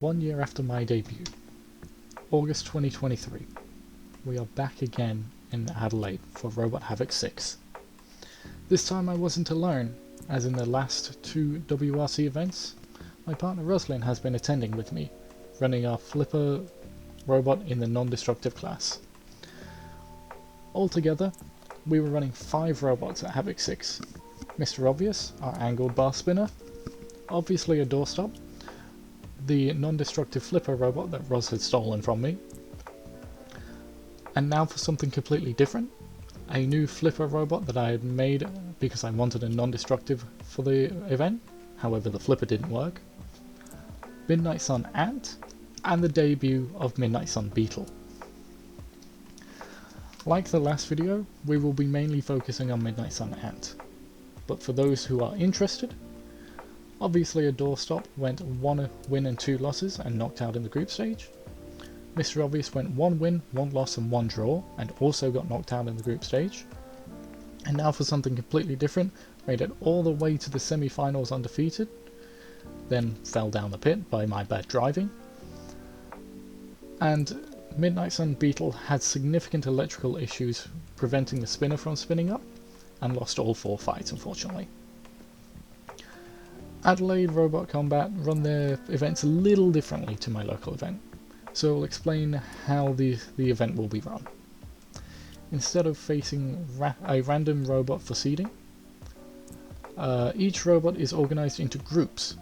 1 year after my debut, August 2023, we are back again in Adelaide for Robot Havok 6. This time I wasn't alone, as in the last two WRC events, my partner Roslyn has been attending with me, running our flipper robot in the non-destructive class. Altogether, we were running 5 robots at Havok 6. Mr. Obvious, our angled bar spinner, obviously a doorstop, the non-destructive flipper robot that Ros had stolen from me, and now for something completely different, a new flipper robot that I had made because I wanted a non-destructive for the event, however the flipper didn't work, Midnight Sun Ant, and the debut of Midnight Sun Beetle. Like the last video, we will be mainly focusing on Midnight Sun Ant, but for those who are interested, obviously a doorstop went 1 win and 2 losses and knocked out in the group stage. Mr. Obvious went 1 win, 1 loss and 1 draw and also got knocked out in the group stage. And now for something completely different, made it all the way to the semi-finals undefeated, then fell down the pit by my bad driving. And Midnight Sun Beetle had significant electrical issues preventing the spinner from spinning up and lost all 4 fights unfortunately. Adelaide Robot Combat run their events a little differently to my local event, so I'll explain how the event will be run. Instead of facing a random robot for seeding, each robot is organised into groups.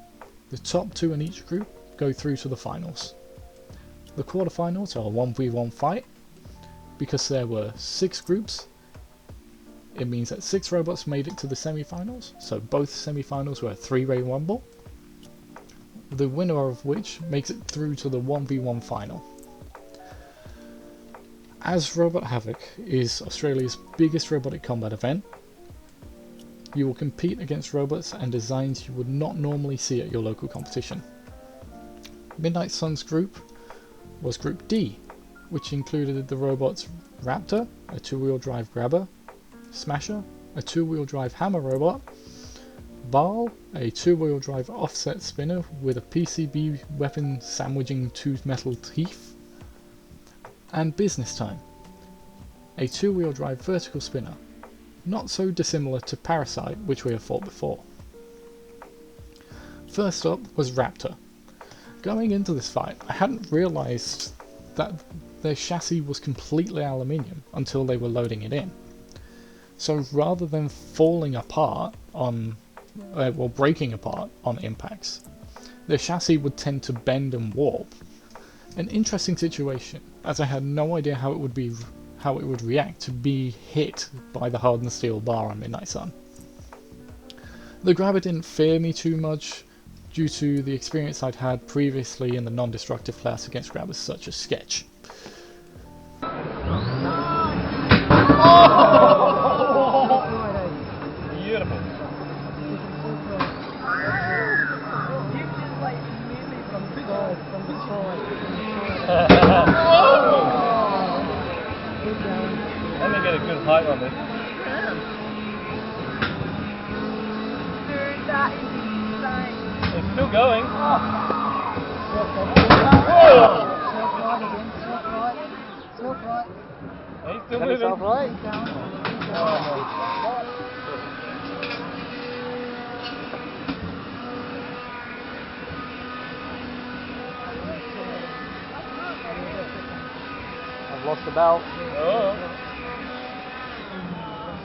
The top 2 in each group go through to the finals. The quarterfinals are a 1v1 fight. Because there were 6 groups, it means that 6 robots made it to the semi-finals, so both semi-finals were a 3-way rumble, the winner of which makes it through to the 1v1 final. As Robot Havok is Australia's biggest robotic combat event, you will compete against robots and designs you would not normally see at your local competition. Midnight Sun's group was Group D, which included the robots Raptor, a 2-wheel drive grabber, Smasher, a 2-wheel drive hammer robot, Baal, a 2-wheel drive offset spinner with a PCB weapon sandwiching 2 metal teeth, and Business Time, a 2-wheel drive vertical spinner, not so dissimilar to Parasite, which we have fought before. First up was Raptor. Going into this fight, I hadn't realised that their chassis was completely aluminium until they were loading it in. So rather than falling apart on, breaking apart on impacts, the chassis would tend to bend and warp. An interesting situation, as I had no idea how it would react to be hit by the hardened steel bar on Midnight Sun. The grabber didn't fear me too much due to the experience I'd had previously in the non-destructive class against grabbers such as Sketch. Beautiful. Let me get a good height on this. Dude, that is insane. It's still going. He's still moving. I've lost the belt. Oh.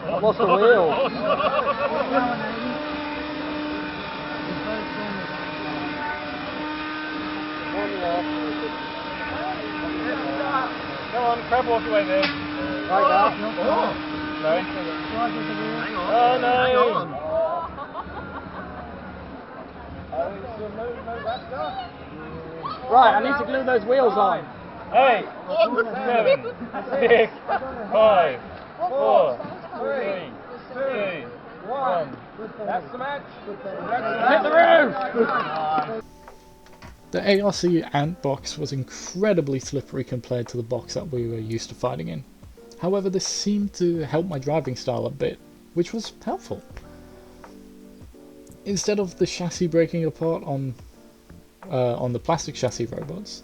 I've lost the wheel. Come on, crab walk away there. Right now. No. Hang on. Oh no. Hang on. Right, I need to glue those wheels on. 8, 7, 6, 5, 4, 3, 2, 1. That's the match. Hit the roof! The ARC Ant box was incredibly slippery compared to the box that we were used to fighting in. However, this seemed to help my driving style a bit, which was helpful. Instead of the chassis breaking apart on on the plastic chassis robots,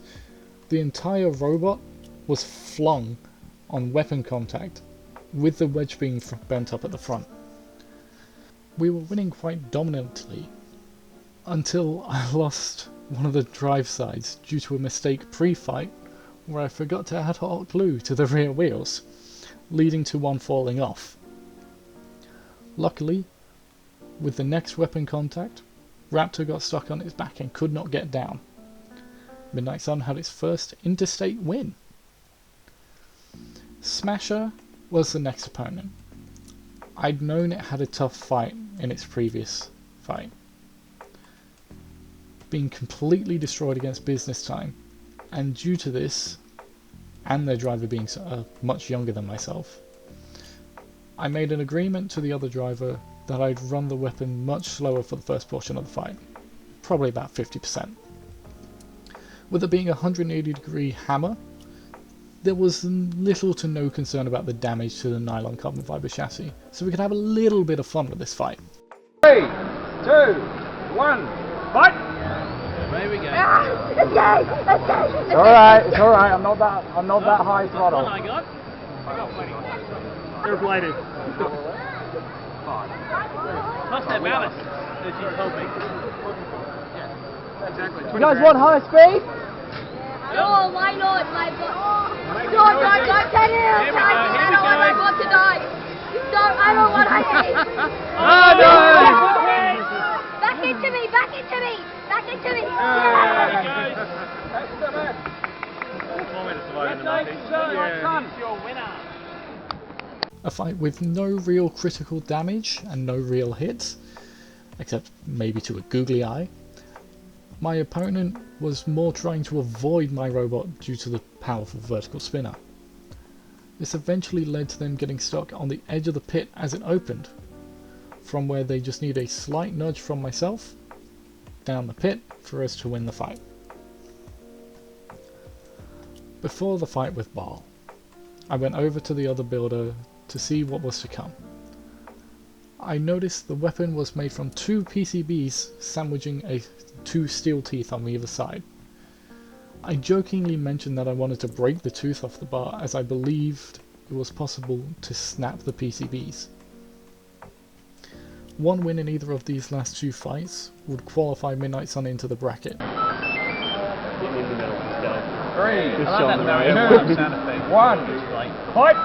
the entire robot was flung on weapon contact, with the wedge being bent up at the front. We were winning quite dominantly until I lost one of the drive sides due to a mistake pre-fight where I forgot to add hot glue to the rear wheels, leading to one falling off. Luckily, with the next weapon contact, Raptor got stuck on its back and could not get down. Midnight Sun had its first interstate win. Smasher was the next opponent. I'd known it had a tough fight in its previous fight, being completely destroyed against Business Time, and due to this, and their driver being much younger than myself, I made an agreement to the other driver that I'd run the weapon much slower for the first portion of the fight, probably about 50%. With it being a 180-degree hammer, there was little to no concern about the damage to the nylon carbon fiber chassis, so we could have a little bit of fun with this fight. 3, 2, 1, fight! There we go. It's alright, I'm not that high throttle. I got plenty. They're bladed. Must have ballast, as you told me. Yeah, exactly. You guys want high speed? Oh, why not? My God. Don't tell him. I don't want my bot to die. I don't want to hit. Oh no! Back into me. A fight with no real critical damage and no real hits, except maybe to a googly eye. My opponent was more trying to avoid my robot due to the powerful vertical spinner. This eventually led to them getting stuck on the edge of the pit as it opened, from where they just need a slight nudge from myself down the pit for us to win the fight. Before the fight with Baal, I went over to the other builder to see what was to come. I noticed the weapon was made from 2 PCBs sandwiching 2 steel teeth on either side. I jokingly mentioned that I wanted to break the tooth off the bar as I believed it was possible to snap the PCBs. One win in either of these last 2 fights would qualify Midnight Sun into the bracket. 3, 2, 1, fight!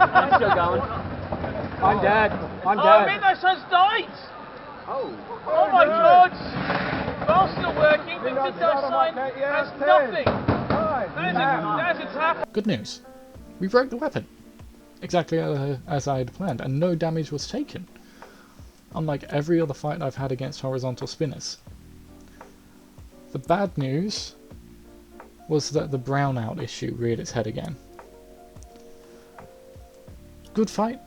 I'm still going. I'm dead. Oh, Midnight Sun's died! Oh my God! Bar's still working, but Midnight Sun has nothing! That's its happened! Good news. We broke the weapon, exactly as I had planned, and no damage was taken, unlike every other fight I've had against horizontal spinners. The bad news was that the brownout issue reared its head again. Good fight,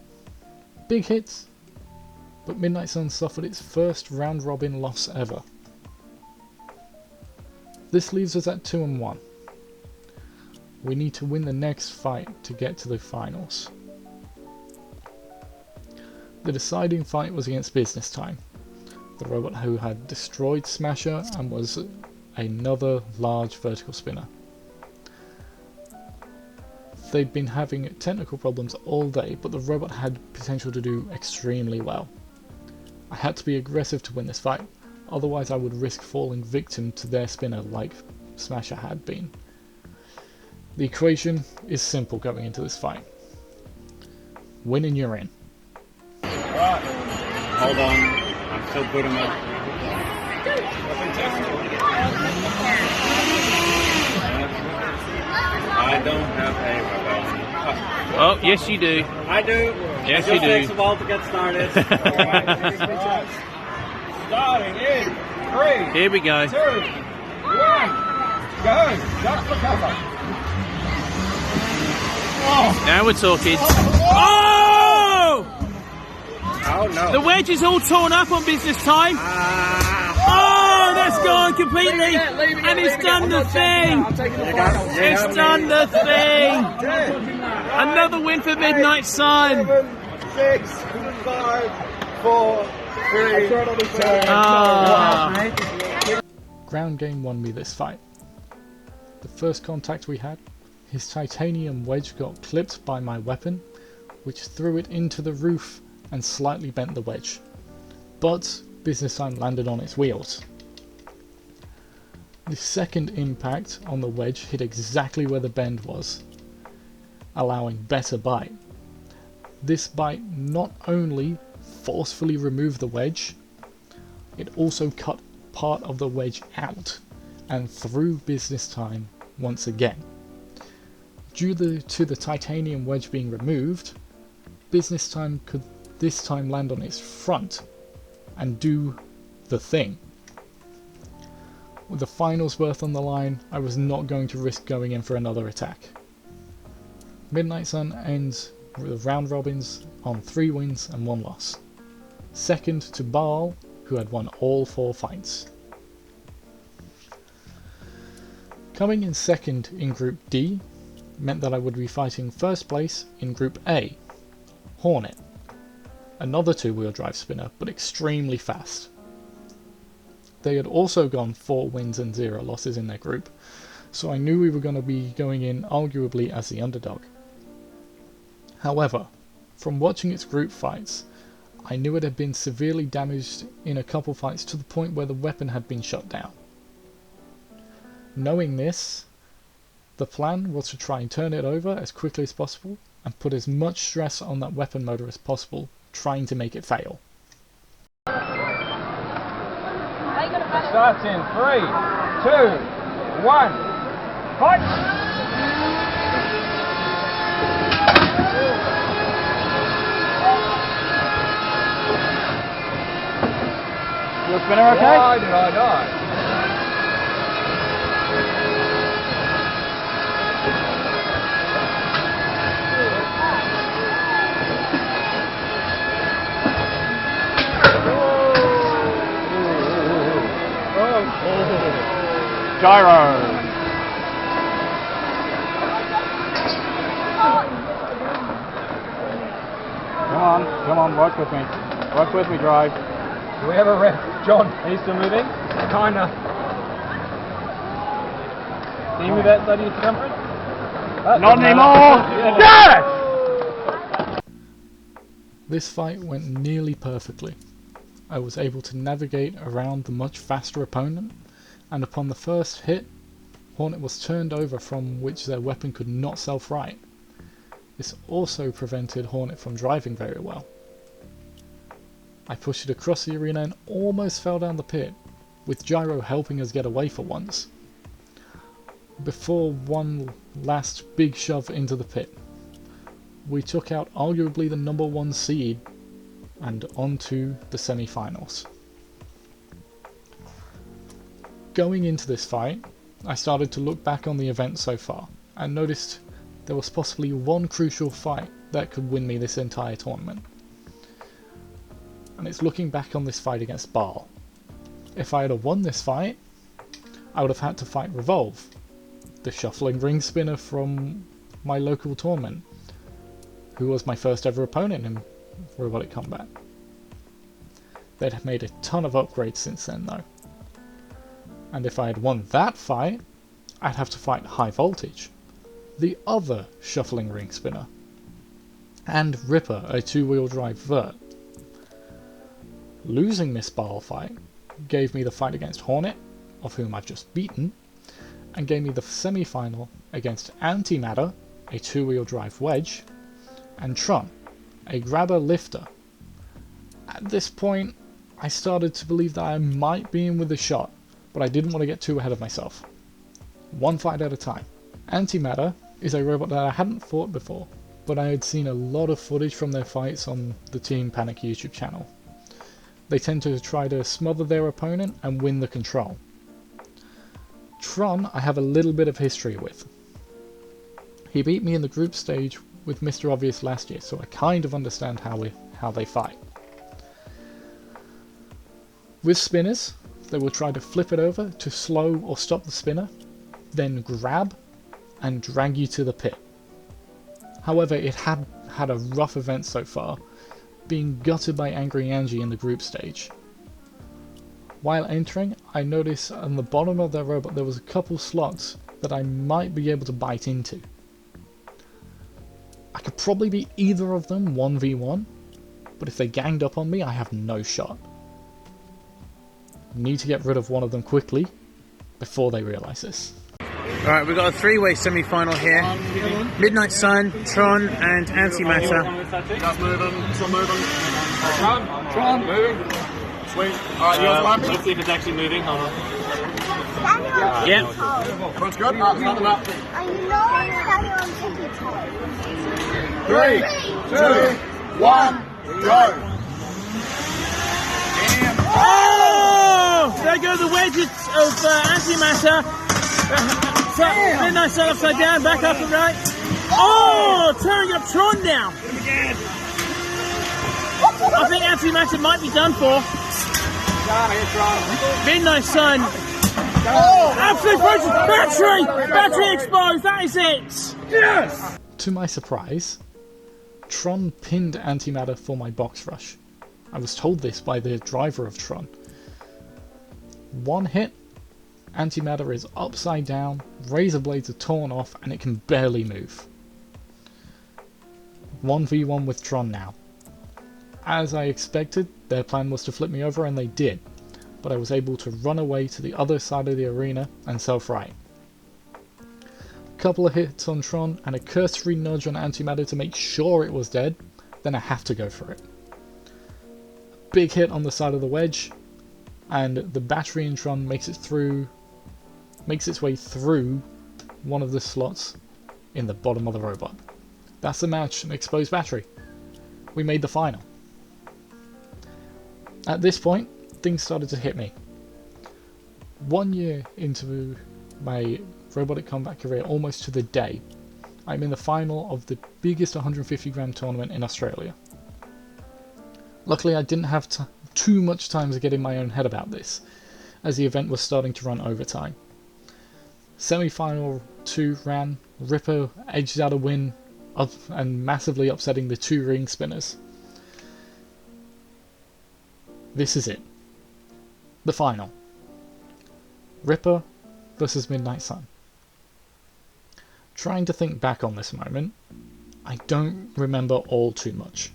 big hits, but Midnight Sun suffered its first round robin loss ever. This leaves us at 2-1. We need to win the next fight to get to the finals. The deciding fight was against Business Time, the robot who had destroyed Smasher and was another large vertical spinner. They'd been having technical problems all day, but the robot had potential to do extremely well. I had to be aggressive to win this fight, otherwise I would risk falling victim to their spinner like Smasher had been. The equation is simple going into this fight. Win and you're in. Alright, hold on, I'm still putting up. I don't have a robot. Oh, yes you do. I do. Yes it you do. It takes a while to get started. Alright. Starting in 3, Here we go. 2, 1, go! Just for cover. Now we're talking. Oh! Oh no. The wedge is all torn up on Business Time. completely, and he's done the thing! It's done the thing! Another win for Midnight Sun! 6, 5, 4, 3, 2. Ground game won me this fight. The first contact we had, his titanium wedge got clipped by my weapon, which threw it into the roof and slightly bent the wedge, but Business Time landed on its wheels. The second impact on the wedge hit exactly where the bend was, allowing better bite. This bite not only forcefully removed the wedge, it also cut part of the wedge out and threw Business Time once again. Due to the titanium wedge being removed, Business Time could this time land on its front and do the thing. With the finals berth on the line, I was not going to risk going in for another attack. Midnight Sun ends the round robins on 3 wins and 1 loss. Second to Baal, who had won all 4 fights. Coming in second in Group D meant that I would be fighting first place in Group A, Hornet, another 2-wheel drive spinner, but extremely fast. They had also gone 4 wins and 0 losses in their group, so I knew we were going to be going in arguably as the underdog. However, from watching its group fights, I knew it had been severely damaged in a couple fights to the point where the weapon had been shut down. Knowing this, the plan was to try and turn it over as quickly as possible and put as much stress on that weapon motor as possible, trying to make it fail. Starts in 3, 2, 1. Fight! Your spinner okay? Why did I die? Gyro. Come on, work with me. Work with me, drive. Do we have a ref? John, are you still moving? Kinda. Can you move that side of your circumference? Not anymore! Yes! This fight went nearly perfectly. I was able to navigate around the much faster opponent, and upon the first hit, Hornet was turned over from which their weapon could not self-right. This also prevented Hornet from driving very well. I pushed it across the arena and almost fell down the pit, with Gyro helping us get away for once, before one last big shove into the pit. We took out arguably the number 1 seed and onto the semi-finals. Going into this fight, I started to look back on the event so far and noticed there was possibly one crucial fight that could win me this entire tournament. And it's looking back on this fight against Baal. If I had won this fight, I would have had to fight Revolve, the shuffling ring spinner from my local tournament, who was my first ever opponent in Robotic Combat. They'd have made a ton of upgrades since then though. And if I had won that fight, I'd have to fight High Voltage, the other shuffling ring spinner, and Ripper, a 2-wheel drive vert. Losing this Baal fight gave me the fight against Hornet, of whom I've just beaten, and gave me the semi-final against Antimatter, a 2-wheel drive wedge, and Tron, a grabber lifter. At this point, I started to believe that I might be in with a shot, but I didn't want to get too ahead of myself. One fight at a time. Antimatter is a robot that I hadn't fought before, but I had seen a lot of footage from their fights on the Team Panic YouTube channel. They tend to try to smother their opponent and win the control. Tron I have a little bit of history with. He beat me in the group stage with Mr. Obvious last year, so I kind of understand how they fight. With spinners, they will try to flip it over to slow or stop the spinner, then grab and drag you to the pit. However, it had had a rough event so far, being gutted by Angry Angie in the group stage. While entering, I noticed on the bottom of their robot there was a couple slots that I might be able to bite into. I could probably beat either of them 1v1, but if they ganged up on me, I have no shot. Need to get rid of one of them quickly before they realise this. Alright, we've got a three-way semi-final here. Midnight Sun, Tron and Antimatter. That's moving, still moving. Tron, moving. Sweet. Alright, yours laughing? Let's see if it's actually moving. Hold on. Yeah. That's good. Alright, start them up. Three, two, one, go. Oh! There go the wedges of Antimatter. Midnight Sun upside down, back up and right. Oh! Tearing up Tron now. I think Antimatter might be done for. Midnight Sun. Absolute frozen. Battery exposed. That is it. Yes. To my surprise, Tron pinned Antimatter for my box rush. I was told this by the driver of Tron. One hit, Antimatter is upside down, razor blades are torn off, and it can barely move. 1v1 with Tron now. As I expected, their plan was to flip me over, and they did, but I was able to run away to the other side of the arena and self-right. Couple of hits on Tron and a cursory nudge on Antimatter to make sure it was dead, then I have to go for it. Big hit on the side of the wedge, and the battery in Tron makes its way through one of the slots in the bottom of the robot. That's the match, an exposed battery. We made the final. At this point, things started to hit me. 1 year into my robotic combat career, almost to the day, I'm in the final of the biggest 150 gram tournament in Australia. Luckily, I didn't have too much time to get in my own head about this, as the event was starting to run overtime. Semi-final 2 ran, Ripper edged out a win up and massively upsetting the 2 ring spinners. This is it. The final. Ripper versus Midnight Sun. Trying to think back on this moment, I don't remember all too much.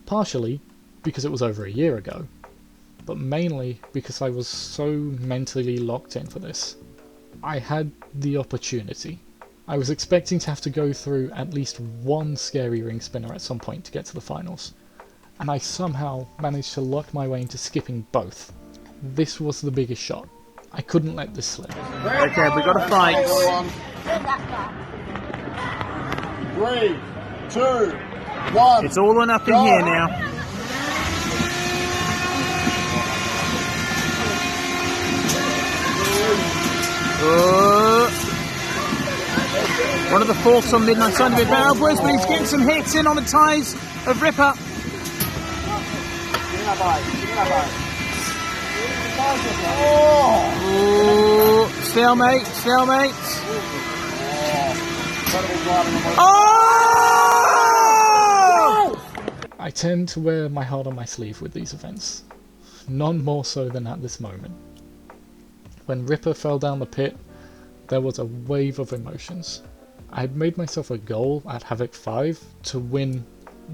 Partially because it was over a year ago, but mainly because I was so mentally locked in for this. I had the opportunity. I was expecting to have to go through at least one scary ring spinner at some point to get to the finals, and I somehow managed to luck my way into skipping both. This was the biggest shot. I couldn't let this slip. Okay, we got a fight. 3, 2, 1. It's all on up in here now. One of the forks on Midnight Sun a bit backwards, but he's getting some hits in on the ties of Ripper. Oh, stalemate, stalemate. Oh! I tend to wear my heart on my sleeve with these events. None more so than at this moment. When Ripper fell down the pit, there was a wave of emotions. I had made myself a goal at Havoc 5 to win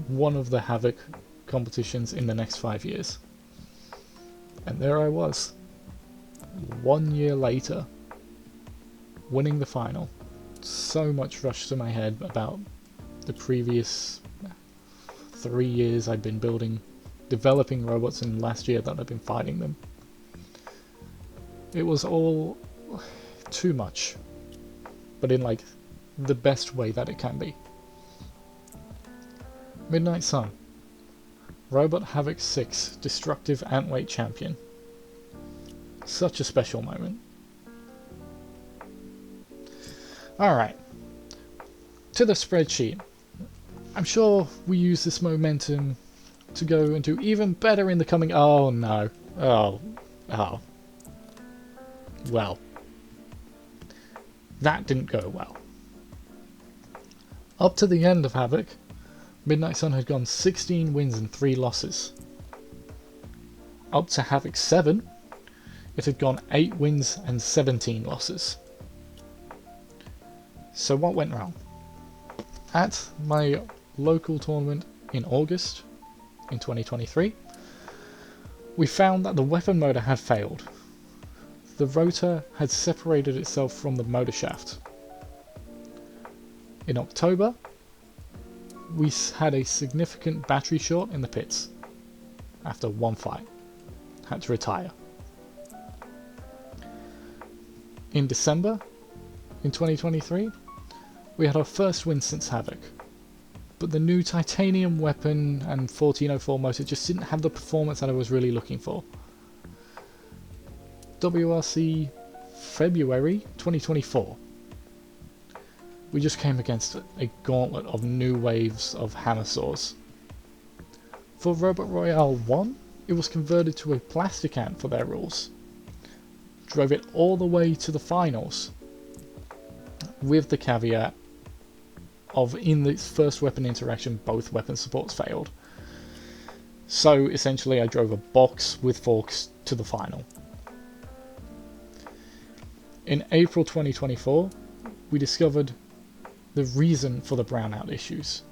one of the Havoc competitions in the next 5 years. And there I was, 1 year later, winning the final. So much rushed to my head about the previous 3 years I'd been developing robots, and last year that I'd been fighting them. It was all too much, but in like the best way that it can be. Midnight Sun, Robot Havok 6 Destructive Antweight Champion. Such a special moment. Alright, to the spreadsheet. I'm sure we use this momentum to go and do even better in the coming... Oh no. Oh Oh. Well. That didn't go well. Up to the end of Havoc, Midnight Sun had gone 16 wins and 3 losses. Up to Havoc 7, it had gone 8 wins and 17 losses. So what went wrong? At my local tournament in August in 2023, we found that the weapon motor had failed. The rotor had separated itself from the motor shaft. In October, we had a significant battery short in the pits. After one fight, had to retire. In December, in 2023, we had our first win since Havoc, but the new titanium weapon and 1404 motor just didn't have the performance that I was really looking for. WRC February 2024, we just came against a gauntlet of new waves of hammer saws. For Robot Royale 1, it was converted to a plastic ant for their rules. Drove it all the way to the finals, with the caveat of in its first weapon interaction both weapon supports failed. So essentially I drove a box with forks to the final. In April 2024, we discovered the reason for the brownout issues,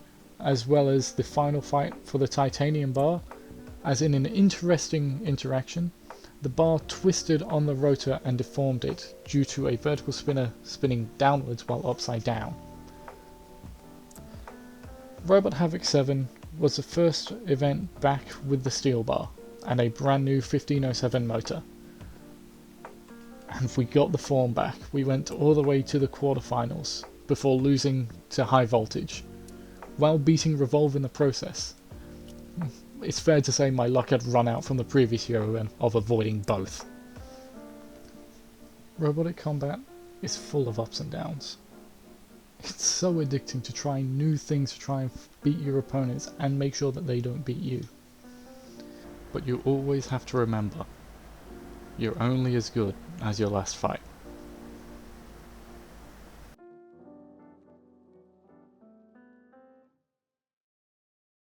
as well as the final fight for the titanium bar, as in an interesting interaction, the bar twisted on the rotor and deformed it due to a vertical spinner spinning downwards while upside down. Robot Havok 7 was the first event back with the steel bar and a brand new 1507 motor. And we got the form back. We went all the way to the quarterfinals before losing to High Voltage, while beating Revolve in the process. It's fair to say my luck had run out from the previous year of avoiding both. Robotic combat is full of ups and downs. It's so addicting to try new things to try and beat your opponents and make sure that they don't beat you. But you always have to remember, you're only as good as your last fight.